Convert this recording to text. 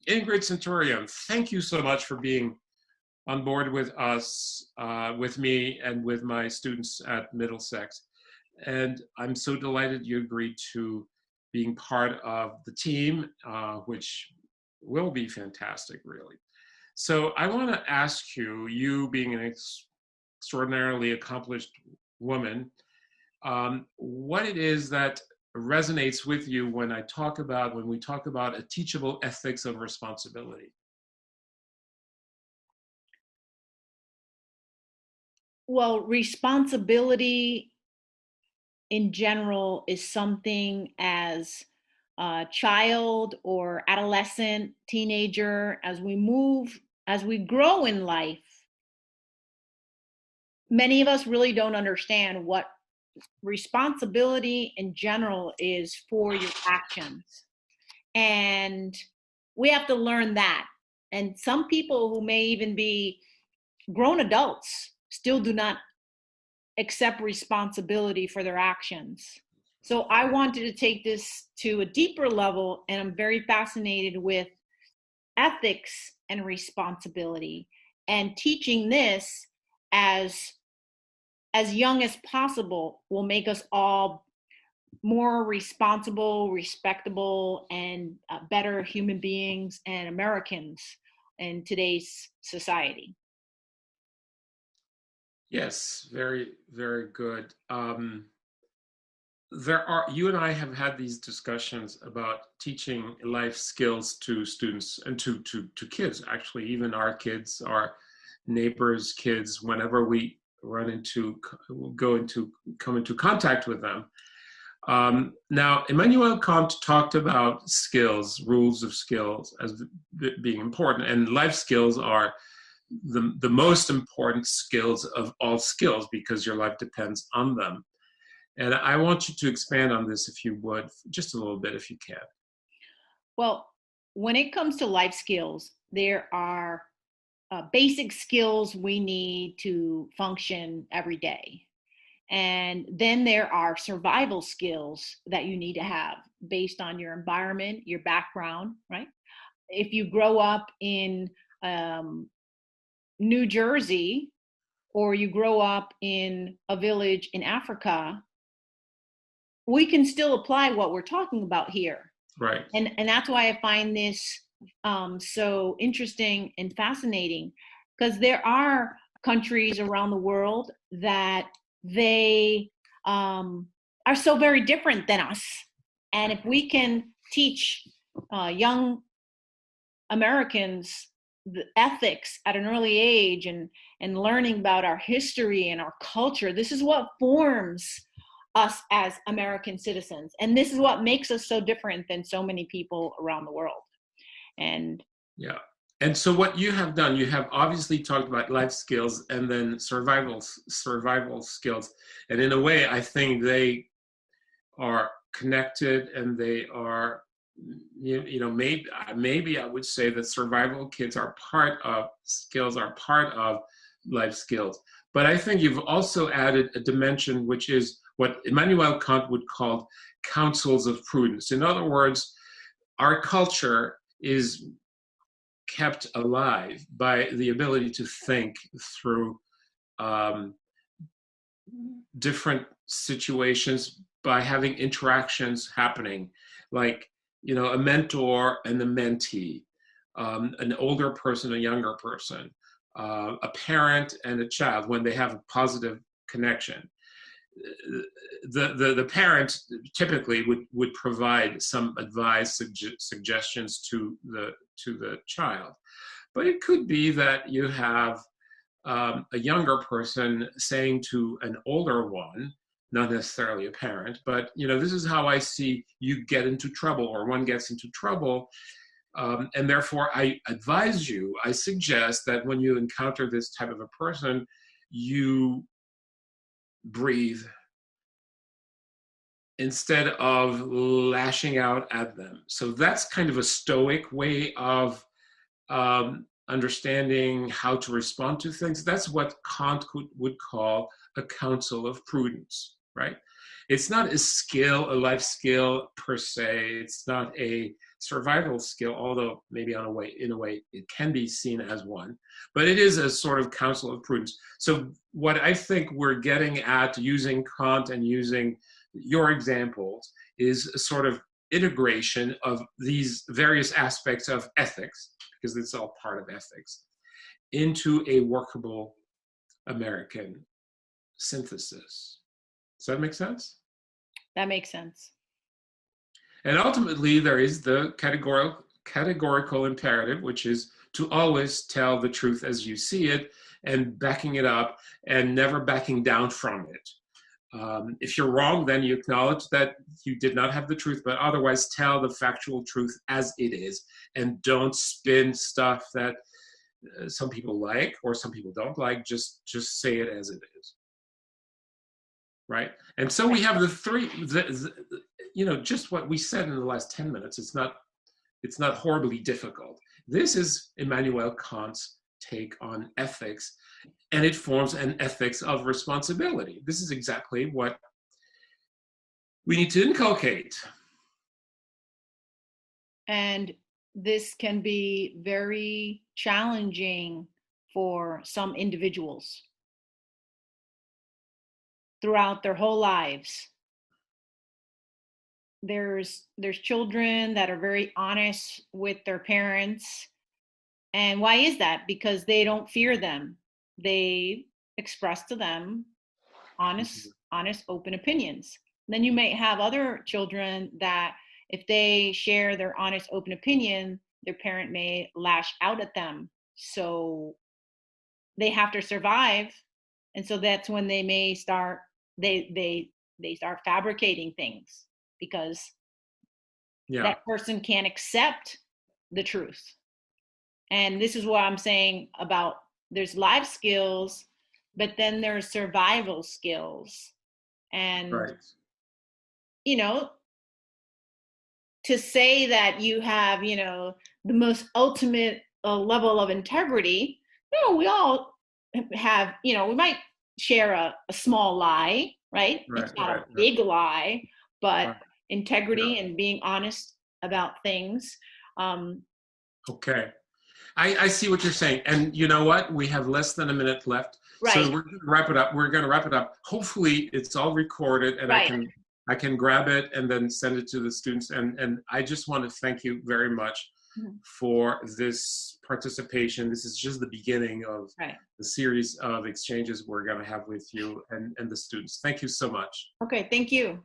Ingrid Centurion, thank you so much for being on board with us, with me, and with my students at Middlesex. And I'm so delighted you agreed to being part of the team, which will be fantastic, really. So I want to ask you, you being an extraordinarily accomplished woman, what it is that resonates with you when we talk about a teachable ethics of responsibility. Well, responsibility in general is something as a child or adolescent, teenager, as we grow in life, many of us really don't understand what responsibility in general is for your actions. And we have to learn that. And some people who may even be grown adults still do not accept responsibility for their actions. So I wanted to take this to a deeper level, and I'm very fascinated with ethics and responsibility, and teaching this as young as possible will make us all more responsible, respectable, and better human beings and Americans in today's society. Yes, very, very good. You and I have had these discussions about teaching life skills to students and to kids, actually, even our kids, our neighbors' kids, whenever we come into contact with them. Now, Immanuel Kant talked about skills, rules of skills, as being important, and life skills are the most important skills of all skills because your life depends on them. And I want you to expand on this, if you would, just a little bit, if you can. Well, when it comes to life skills, there are basic skills we need to function every day. And then there are survival skills that you need to have based on your environment, your background, right? If you grow up in New Jersey, or you grow up in a village in Africa, we can still apply what we're talking about here. Right. And that's why I find this so interesting and fascinating, because there are countries around the world that they are so very different than us. And if we can teach young Americans the ethics at an early age, and learning about our history and our culture, this is what forms us as American citizens. And this is what makes us so different than so many people around the world. And yeah. And so what you have done, you have obviously talked about life skills and then survival skills. And in a way, I think they are connected, and they are, maybe I would say that survival skills are part of life skills. But I think you've also added a dimension, which is what Immanuel Kant would call counsels of prudence. In other words, our culture is kept alive by the ability to think through different situations, by having interactions happening, like, a mentor and a mentee, an older person, a younger person, a parent and a child, when they have a positive connection. The parent typically would provide some advice, suggestions to the child, but it could be that you have a younger person saying to an older one, not necessarily a parent, but this is how I see you get into trouble, or one gets into trouble, and therefore I suggest that when you encounter this type of a person, you breathe instead of lashing out at them. So that's kind of a stoic way of understanding how to respond to things. That's what Kant would call a counsel of prudence, right? It's not a life skill per se. It's not a survival skill, although maybe in a way it can be seen as one, but it is a sort of counsel of prudence. So what I think we're getting at using Kant and using your examples is a sort of integration of these various aspects of ethics, because it's all part of ethics, into a workable American synthesis. Does that make sense? That makes sense. And ultimately, there is the categorical imperative, which is to always tell the truth as you see it and backing it up and never backing down from it. If you're wrong, then you acknowledge that you did not have the truth, but otherwise tell the factual truth as it is and don't spin stuff that some people like or some people don't like. Just say it as it is. Right? And so we have the three, just what we said in the last 10 minutes. It's not horribly difficult. This is Immanuel Kant's take on ethics, and it forms an ethics of responsibility. This is exactly what we need to inculcate. And this can be very challenging for some individuals throughout their whole lives. There's children that are very honest with their parents. And why is that? Because they don't fear them. They express to them honest, open opinions. Then you may have other children that if they share their honest, open opinion, their parent may lash out at them. So they have to survive. And so that's when they may start, they start fabricating things because that person can't accept the truth. And this is what I'm saying about there's life skills, but then there's survival skills. And, to say that you have, the most ultimate level of integrity, we all have, we might share a small lie, right? It's not a big lie, but integrity and being honest about things. Okay. I see what you're saying. And you know what? We have less than a minute left. Right. So we're going to wrap it up. We're going to wrap it up. Hopefully it's all recorded and I can grab it and then send it to the students. And I just want to thank you very much for this participation. This is just the beginning of the series of exchanges we're going to have with you and the students. Thank you so much. Okay. Thank you.